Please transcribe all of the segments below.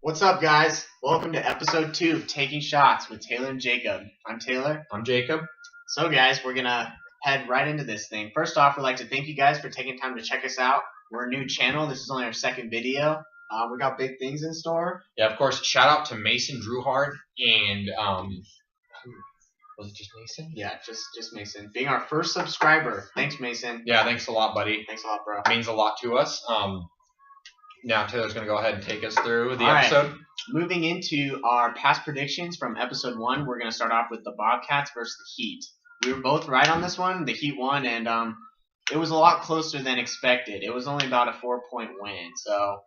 What's up, guys? Welcome to episode 2 of Taking Shots with Taylor and Jacob. I'm Taylor. I'm Jacob. So, guys, we're going to head right into this thing. First off, we'd like to thank you guys for taking time to check us out. We're a new channel. This is only our second video. We got big things in store. Yeah, of course, shout out to Mason Drewhart and, was it just Mason? Yeah, just Mason. Being our first subscriber. Thanks, Mason. Yeah, thanks a lot, buddy. Thanks a lot, bro. It means a lot to us. Now Taylor's going to go ahead and take us through the All right. episode. Moving into our past predictions from episode 1, we're going to start off with the Bobcats versus the Heat. We were both right on this one. The Heat won, and it was a lot closer than expected. It was only about a 4-point win, so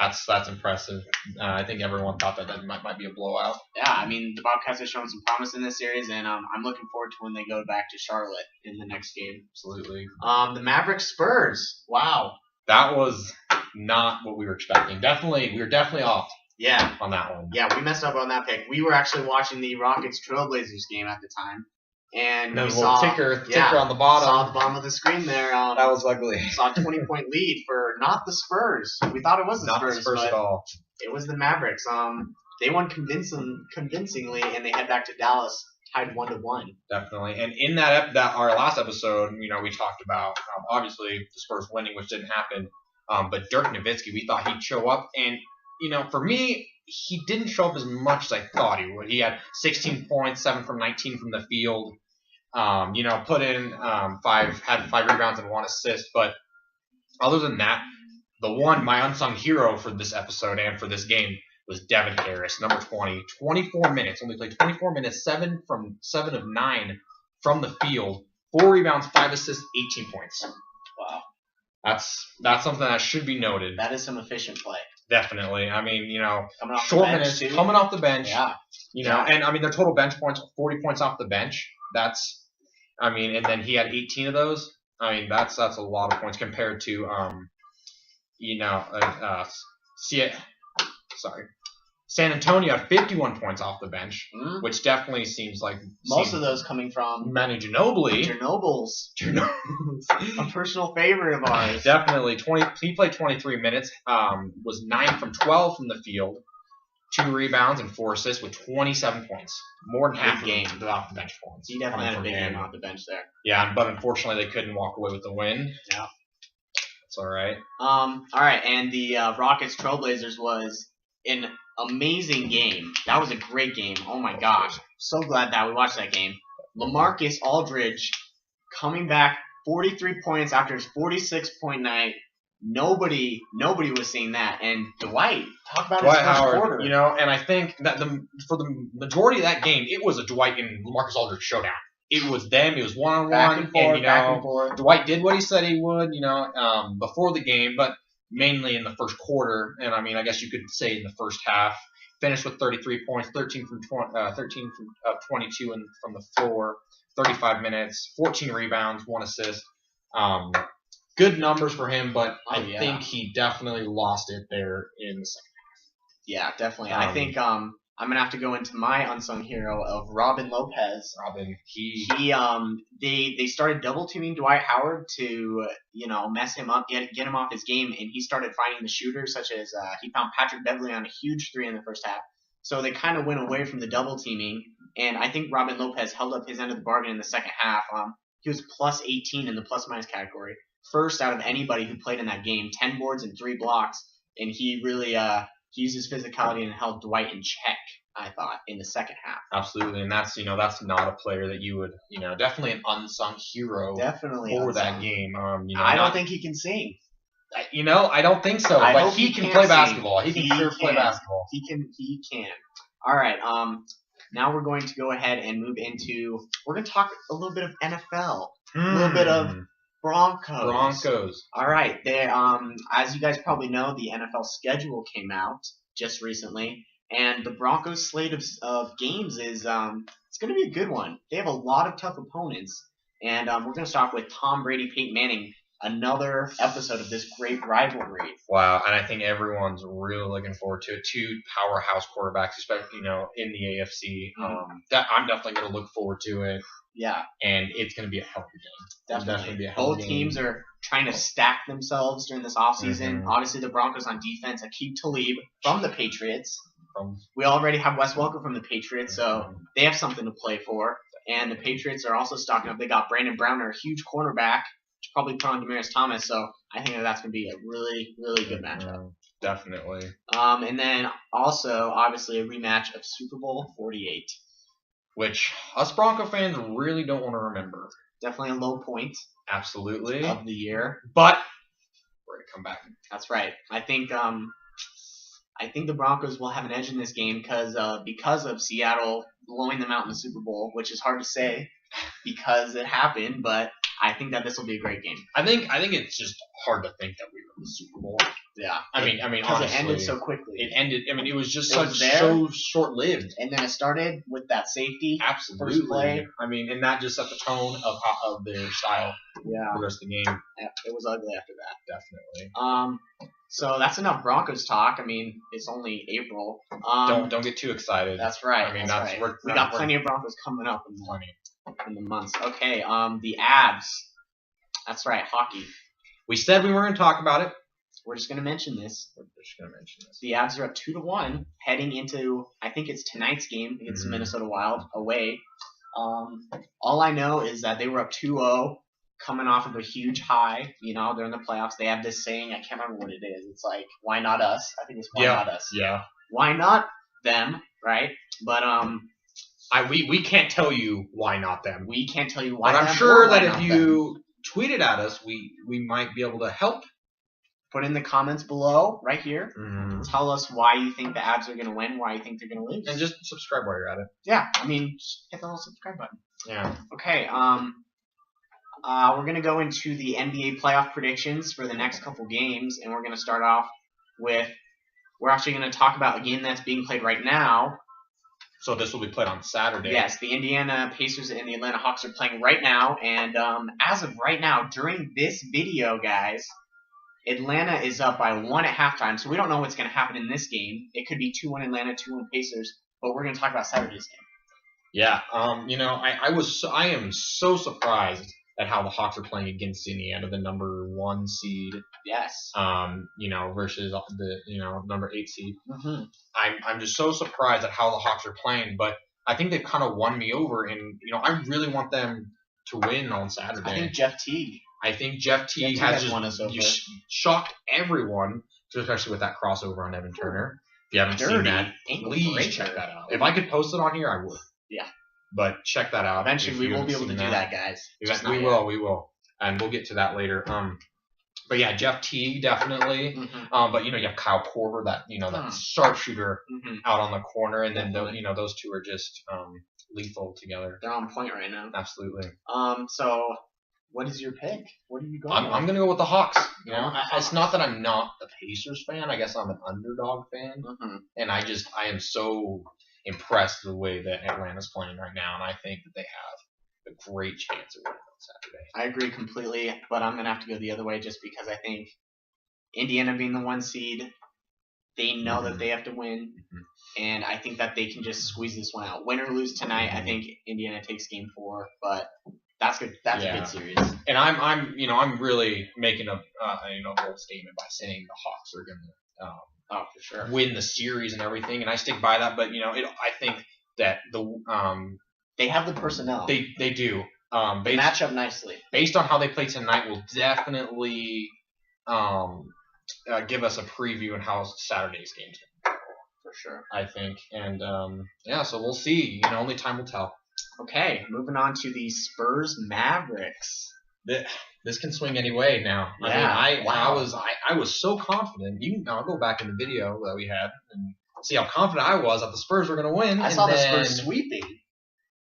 That's impressive. I think everyone thought that might be a blowout. yeah, I mean, the Bobcats have shown some promise in this series, and I'm looking forward to when they go back to Charlotte in the next game. Absolutely. The Mavericks Spurs. Wow. That was not what we were expecting. We were definitely off Yeah. on that one. Yeah, we messed up on that pick. We were actually watching the Rockets Trailblazers game at the time, and No we little saw ticker on the saw bottom. the bottom of the screen there. That was ugly. Saw a 20-point lead for not the Spurs. We thought it was the Not Spurs, the Spurs but at all. it was the Mavericks. They won convincingly, and they head back to Dallas, tied 1-1. Definitely. And in that our last episode, we talked about obviously the Spurs winning, which didn't happen. But Dirk Nowitzki, we thought he'd show up, and for me, he didn't show up as much as I thought he would. He had 16 points, 7 from 19 from the field. Put in had 5 rebounds and 1 assist. But other than that, my unsung hero for this episode and for this game was Devin Harris, number 20, 24 minutes. Only played 24 minutes, 7 of 9 from the field, 4 rebounds, 5 assists, 18 points. Wow. That's something that should be noted. That is some efficient play. Definitely. I mean, Coming off short the bench, minutes, too. coming off the bench. Yeah. And I mean, their total bench points, 40 points off the bench. And then he had 18 of those. I mean, that's a lot of points compared to, San Antonio had 51 points off the bench, which definitely seems like Most of those coming from Manu Ginobili. A personal favorite of ours. Definitely. He played 23 minutes, was 9 from 12 from the field, 2 rebounds and 4 assists with 27 points. More than half the game off the bench points. He definitely had a big game off the bench there. Yeah, but unfortunately they couldn't walk away with the win. Yeah. That's all right. All right, and the Rockets Trailblazers was an amazing game. That was a great game. Oh my gosh. So glad that we watched that game. LaMarcus Aldridge coming back 43 points after his 46-point night. Nobody was seeing that. And Dwight, talk about his first quarter. And I think that for the majority of that game, it was a Dwight and LaMarcus Aldridge showdown. It was them. It was one-on-one. Back and forth. Dwight did what he said he would, before the game, but mainly in the first quarter. And, I mean, I guess you could say in the first half. Finished with 33 points, 13 from 22 from the floor, 35 minutes, 14 rebounds, 1 assist. Good numbers for him, but I think he definitely lost it there in the second half. Yeah, definitely. I think I'm gonna have to go into my unsung hero of Robin Lopez. They started double teaming Dwight Howard to mess him up, get him off his game, and he started finding the shooters, such as he found Patrick Beverley on a huge 3 in the first half. So they kind of went away from the double teaming, and I think Robin Lopez held up his end of the bargain in the second half. He was plus 18 in the plus minus category, first out of anybody who played in that game, 10 boards and 3 blocks, and he really he used his physicality and held Dwight in check, I thought, in the second half. Absolutely, and that's not a player that you would definitely an unsung hero for that game. I don't think he can sing. I don't think so. But he can play basketball. He can sure play basketball. He can. All right. Now we're going to go ahead and move into. We're going to talk a little bit of NFL, a little bit of Broncos. All right. As you guys probably know, the NFL schedule came out just recently, and the Broncos slate of games is it's going to be a good one. They have a lot of tough opponents, and we're going to start with Tom Brady, Peyton Manning another episode of this great rivalry. Wow, and I think everyone's really looking forward to it. Two powerhouse quarterbacks, especially in the AFC. That I'm definitely going to look forward to it. Yeah, and it's going to be a hell of a game. definitely. Be a hell Both of a game. teams are trying to stack themselves during this offseason. Mhm. Obviously, the Broncos on defense, Aqib Talib from the Patriots. From We already have Wes Welker from the Patriots, so they have something to play for. And the Patriots are also stocking up. They got Brandon Browner, a huge cornerback, which probably put on Demaryius Thomas. So I think that's going to be a really, really good matchup. Definitely. And then also, obviously, a rematch of Super Bowl 48. Which us Bronco fans really don't want to remember. Definitely a low point Absolutely. of the year. But we're going to come back. That's right. I think the Broncos will have an edge in this game because of Seattle blowing them out in the Super Bowl, which is hard to say because it happened, but I think that this will be a great game. I think it's just hard to think that we were in the Super Bowl. Yeah. I mean, Because honestly, it ended so quickly. It ended. I mean, it was just It was so short-lived. And then it started with that safety. Absolutely. First play. I mean, and that just set the tone of their style Yeah. for the rest of the game. It was ugly after that. Definitely. So that's enough Broncos talk. I mean, it's only April. Don't get too excited. That's right. I mean, that's right. We got plenty of Broncos coming up in the months. Okay. The Avs. That's right. Hockey. We said we were going to talk about it. We're just going to mention this. We're just going to mention this. The Avs are up 2-1, heading into, I think it's tonight's game against the Minnesota Wild away. All I know is that they were up 2-0, coming off of a huge high. You know, they're in the playoffs. They have this saying, I can't remember what it is. It's like, why not us? I think it's why not us. Yeah. Why not them, right? But we can't tell you why not them. we can't tell you why. But I'm them sure or why that if not you tweeted at us, we might be able to help. put in the comments below, right here. Mm-hmm. Tell us why you think the Avs are going to win, why you think they're going to lose. And just subscribe while you're at it. Yeah, I mean, just hit the little subscribe button. Yeah. Okay, we're going to go into the NBA playoff predictions for the next couple games, and we're going to start off with, we're actually going to talk about a game that's being played right now. So this will be played on Saturday. Yes, the Indiana Pacers and the Atlanta Hawks are playing right now, and as of right now, during this video, guys, Atlanta is up by 1 at halftime, so we don't know what's going to happen in this game. It could be 2-1 Atlanta, 2-1 Pacers, but we're going to talk about Saturday's game. Yeah. I am so surprised at how the Hawks are playing against Indiana, the number 1 seed. Yes. Versus the number 8 seed. Mm-hmm. I'm just so surprised at how the Hawks are playing, but I think they've kind of won me over, and I really want them to win on Saturday. I think Jeff Teague has won us over. shocked everyone, especially with that crossover on Evan Turner. If you haven't seen that, please check that out. If I could post it on here, I would. Yeah. But check that out. Eventually, we will be able to do that, guys. We will. And we'll get to that later. But yeah, Jeff Teague definitely. Mm-hmm. But you have Kyle Korver, that that sharpshooter out on the corner, and then those two are just lethal together. They're on point right now. Absolutely. So what is your pick? What are you going? I'm gonna go with the Hawks. It's not that I'm not a Pacers fan. I guess I'm an underdog fan, and I am so impressed with the way that Atlanta's playing right now, and I think that they have a great chance of winning on Saturday. I agree completely, but I'm gonna have to go the other way just because I think Indiana being the 1 seed, they know that they have to win, and I think that they can just squeeze this one out. Win or lose tonight, I think Indiana takes game 4, but that's good. That's a good series. And I'm really making a bold statement by saying the Hawks are gonna for sure win the series and everything, and I stick by that. But I think that they have the personnel. They do. They match up nicely. Based on how they play tonight, will definitely give us a preview on how Saturday's game's going. For sure. I think, and so we'll see. Only time will tell. Okay, moving on to the Spurs Mavericks. This can swing any way now. Yeah. I was so confident. I'll go back in the video that we had and see how confident I was that the Spurs were going to win. I saw the Spurs sweeping,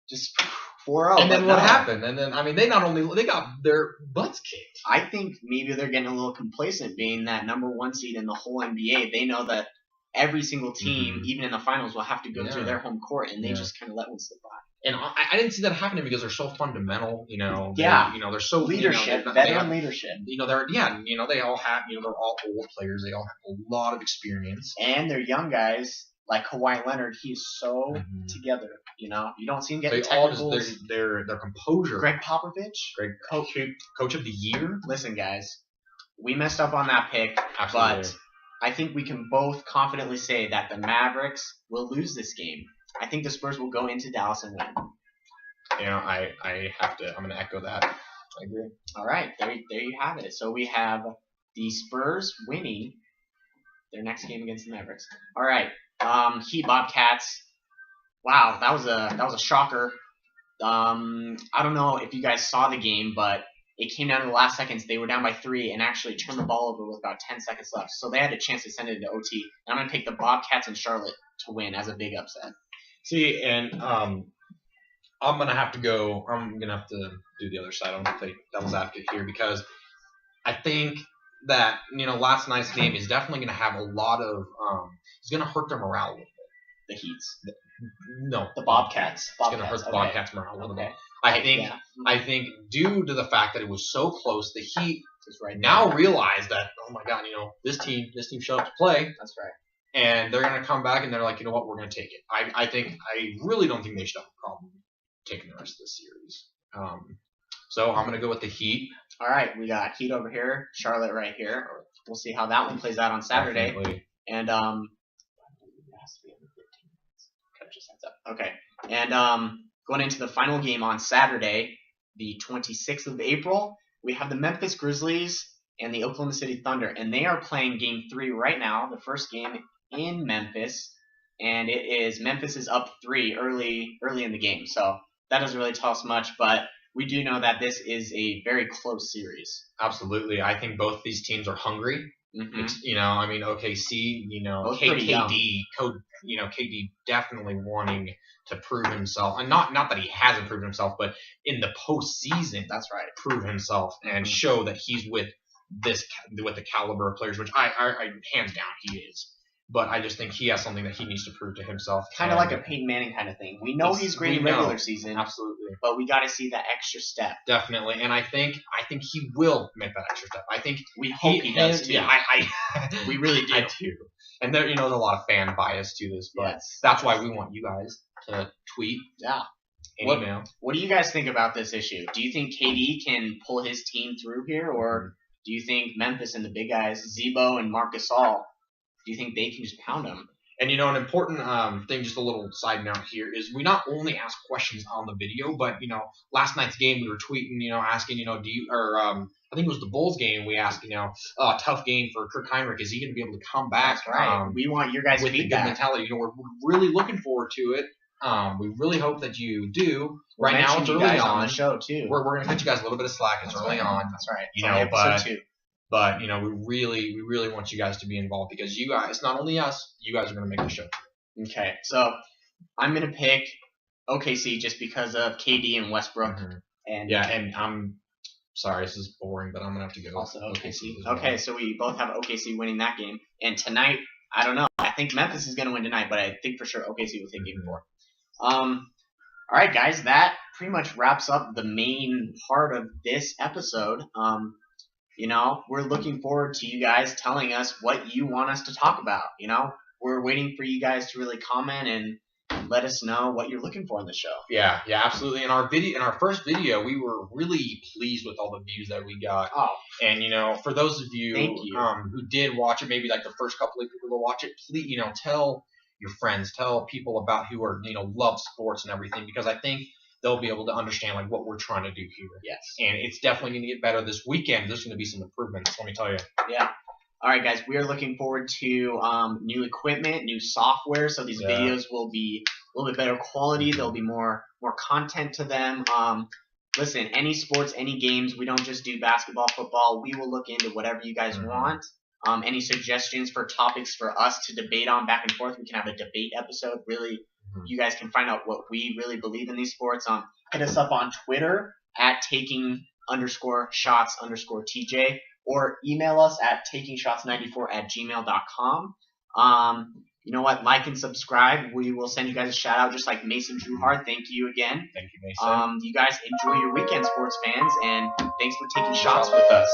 just 4-0. And then what happened? And then they got their butts kicked. I think maybe they're getting a little complacent, being that number 1 seed in the whole NBA. They know that every single team, even in the finals, will have to go through their home court, and they just kind of let one slip by. And I didn't see that happening because they're so fundamental, Yeah. They're so Leadership, they veteran have, leadership. they all have, they're all old players. They all have a lot of experience. And they're young guys like Kawhi Leonard. He's so together. You don't see him getting technicals. Their composure. Greg Popovich, coach of the year. Listen, guys, we messed up on that pick, Absolutely. but I think we can both confidently say that the Mavericks will lose this game. I think the Spurs will go into Dallas and win. I'm going to echo that. I agree. All right, there you have it. So we have the Spurs winning their next game against the Mavericks. All right, Heat Bobcats. Wow, that was a shocker. I don't know if you guys saw the game, but it came down to the last seconds. They were down by 3 and actually turned the ball over with about 10 seconds left. So they had a chance to send it into OT. And I'm going to pick the Bobcats and Charlotte to win as a big upset. See, and I'm going to have to do the other side. I'm going to play devil's advocate here because I think that, last night's game is definitely going to have a lot of it's going to hurt their morale a little bit. The Heats. No. The Bobcats. It's going to hurt the Bobcats morale a little bit. I think due to the fact that it was so close, the Heat now realize that, oh my God, this team showed up to play. That's right. And they're going to come back and they're like, you know what, we're going to take it. I really don't think they should have a problem taking the rest of the series. So I'm going to go with the Heat. All right, we got Heat over here, Charlotte right here. We'll see how that one plays out on Saturday. Definitely. And okay. And going into the final game on Saturday, the 26th of April, we have the Memphis Grizzlies and the Oklahoma City Thunder, and they are playing Game 3 right now. The first game in Memphis, and Memphis is up 3 early in the game, so that doesn't really tell us much, but we do know that this is a very close series. Absolutely. I think both these teams are hungry. Mm-hmm. OKC, KD definitely wanting to prove himself, and not that he hasn't proven himself, but in the postseason, that's right, prove himself and show that he's with the caliber of players, which I hands down he is. But I just think he has something that he needs to prove to himself. Kind of like a Peyton Manning kind of thing. We know he's great in regular season. Absolutely. But we got to see that extra step. Definitely. And I think he will make that extra step. I think we hope he does too. Yeah, we really do. I do. And there's a lot of fan bias to this, but that's why we want you guys to tweet. Yeah. Email. What do you guys think about this issue? Do you think KD can pull his team through here, or do you think Memphis and the big guys, Zebo and Marc Gasol, do you think they can just pound them? And an important thing, just a little side note here, is we not only ask questions on the video, but last night's game we were tweeting, asking, do you, or I think it was the Bulls game. We asked, tough game for Kirk Hinrich. Is he going to be able to come back? That's right. We want your guys' with feedback. The good mentality. We're really looking forward to it. We really hope that you do. Right now it's early on the show too. We're going to cut you guys a little bit of slack. It's early on. That's right. But we really want you guys to be involved because you guys, not only us, you guys are going to make the show. Okay, so I'm going to pick OKC just because of KD and Westbrook. And I'm sorry, this is boring, but I'm going to have to go. Also OKC. Okay, so we both have OKC winning that game. And tonight, I don't know. I think Memphis is going to win tonight, but I think for sure OKC will take Game 4. All right, guys, that pretty much wraps up the main part of this episode. We're looking forward to you guys telling us what you want us to talk about. We're waiting for you guys to really comment and let us know what you're looking for in the show. Yeah, absolutely. In our first video, we were really pleased with all the views that we got. Oh. And for those of you, who did watch it, maybe like the first couple of people to watch it, please, tell your friends, tell people about who are, love sports and everything, because I think they'll be able to understand like what we're trying to do here. Yes. And it's definitely going to get better this weekend. There's going to be some improvements, let me tell you. Yeah. All right, guys, we are looking forward to new equipment, new software, so these videos will be a little bit better quality. There'll be more content to them. Listen, any sports, any games, we don't just do basketball, football. We will look into whatever you guys want. Any suggestions for topics for us to debate on back and forth, we can have a debate episode. Really, you guys can find out what we really believe in these sports. Hit us up on Twitter at taking_shots_TJ, or email us at takingshots94@gmail.com. You know what? Like and subscribe. We will send you guys a shout out, just like Mason Truhard. Thank you again. Thank you, Mason. You guys enjoy your weekend, sports fans, and thanks for taking shots with us.